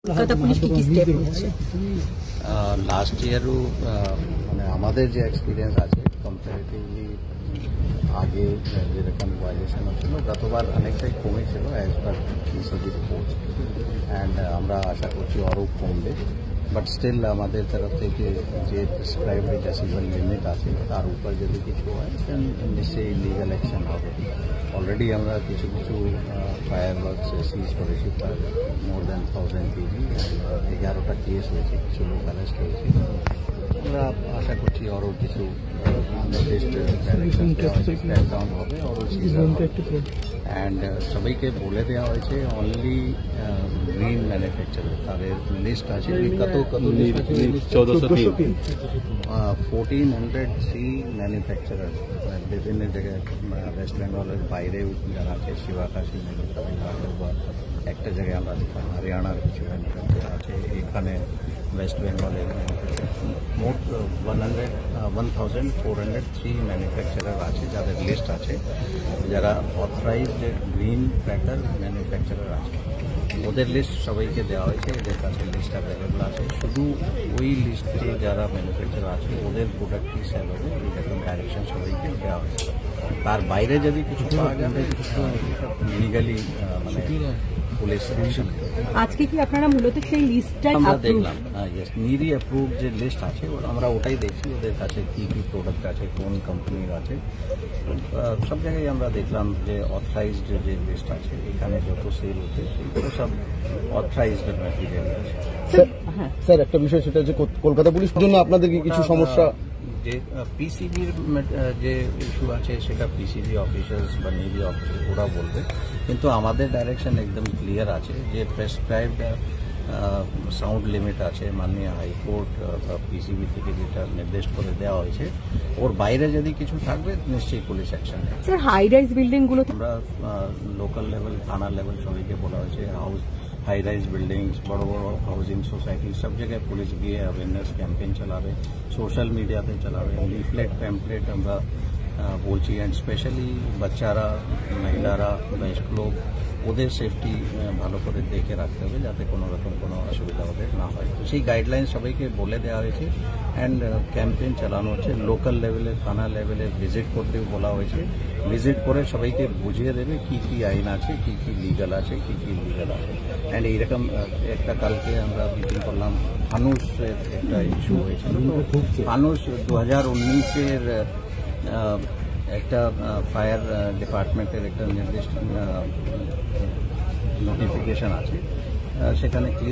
Kolkata police কি step নিচ্ছে? Last ইয়ারও মানে আমাদের যে এক্সপিরিয়েন্স আছে কম্পারেটিভলি আগে যেরকম ভায়োলেশন হচ্ছিল গতবার অনেকটাই কমেছিল as per PCB report and আমরা আশা করছি আরও কমবে বাট স্টিল আমাদের তরফ থেকে যে প্রেসক্রাইব ডেসিবল লিমিট আছে তার উপর যদি কিছু হয় দেন নিশ্চয়ই লিগাল অ্যাকশন হবে। অলরেডি আমরা কিছু কিছু ফায়ার ওয়ার্কস সিজ করেছি প্রায় মোর দ্যান 1000 কেজি 11টা কেস হয়েছে, কিছু লোক অ্যারেস্ট হয়েছে। আমরা আশা করছি আরও কিছু ক্র্যাকডাউন হবে আরও সিজ হবে অ্যান্ড সবাইকে বলে দেওয়া হয়েছে অনলি গ্রিন ম্যানুফ্যাকচারার তাদের লিস্ট আছে কত 1403 ম্যানুফ্যাকচারার বিভিন্ন জায়গায় ওয়েস্ট বেঙ্গলের বাইরেও যারা আছে শিবাকাশী তামিলনাড়ু বা একটা জায়গায় আমরা দেখলাম হরিয়ানার কিছু ম্যানুফ্যাকচার আছে, এখানে ওয়েস্ট বেঙ্গলের মোট 1403 ম্যানুফ্যাকচারার আছে যাদের লিস্ট আছে, যারা অথরাইজড গ্রিন ক্র্যাকার ম্যানুফ্যাকচারার আছে ওদের লিস্ট সবাইকে দেওয়া হয়েছে, এদের কাছে লিস্ট অ্যাভেলেবল আছে। শুধু ওই লিস্টে যারা ম্যানুফ্যাকচার আছে ওদের প্রোডাক্টই সেল হবে এরকম ডাইরেকশন সবাইকে দেওয়া হয়েছে। তার বাইরে যদি কিছু পাওয়া যাবে লিগালি মানে পুলিশ অ্যাকশন। আজকে কি আপনারা মূলত সেই লিস্টটাই আমরা দেখলাম নিরি অ্যাপ্রুভ যে লিস্ট আছে আমরা ওটাই দেখছি, ওদের কাছে কি কি প্রোডাক্ট আছে কোন কোম্পানির আছে সব জায়গায় আমরা দেখলাম যে অথরাইজড যে লিস্ট আছে এখানে যত সেল হচ্ছে সেগুলো সব অথরাইজড ম্যাটেরিয়াল আছে। স্যার একটা বিষয় সেটা হচ্ছে কলকাতা পুলিশের জন্য আপনাদের কি কিছু সমস্যা যে পিসিবির যে ইস্যু আছে সেটা পিসিবি অফিসার্স বা নেভি অফিসার ওরা বলবে, কিন্তু আমাদের ডাইরেকশন একদম ক্লিয়ার আছে যে প্রেসক্রাইবড সাউন্ড লিমিট আছে মাননীয় হাইকোর্ট বা পিসিবি থেকে যেটা নির্দেশ করে দেওয়া হয়েছে, ওর বাইরে যদি কিছু থাকবে নিশ্চয়ই পুলিশ অ্যাকশন নেবে। স্যার হাই রাইজ বিল্ডিং গুলো আমরা লোকাল লেভেল থানা লেভেল সবাইকে বলা হয়েছে হাই রাইজ বিল্ডিংস বড় বড় হাউজিং সোসাইটি সব জায়গায় পুলিশ গিয়ে অ্যাওয়ারনেস ক্যাম্পেইন চালাবে, সোশ্যাল মিডিয়াতে চালাবে, লিফলেট প্যাম্পলেট আমরা বলছি অ্যান্ড স্পেশালি বাচ্চারা মহিলারা বয়স্ক লোক ওদের সেফটি ভালো করে দেখে রাখতে হবে যাতে কোনো রকম কোনো অসুবিধা ওদের না হয়। তো সেই গাইডলাইন সবাইকে বলে দেওয়া হয়েছে অ্যান্ড ক্যাম্পেইন চালানো হচ্ছে। লোকাল লেভেলে থানা লেভেলে ভিজিট করতেও বলা হয়েছে, ভিজিট করে সবাইকে বুঝিয়ে দেবে কি কি আইন আছে, কি কি লিগাল আছে, কি কি লিগাল আছে। অ্যান্ড এইরকম একটা কালকে আমরা মিটিং করলাম, ফানুসের একটা ইস্যু হয়েছিল। ফানুস 2019-এর একটা ফায়ার ডিপার্টমেন্টের একটা নির্দিষ্ট নোটিফিকেশন আছে, সেখানে ক্লিয়ার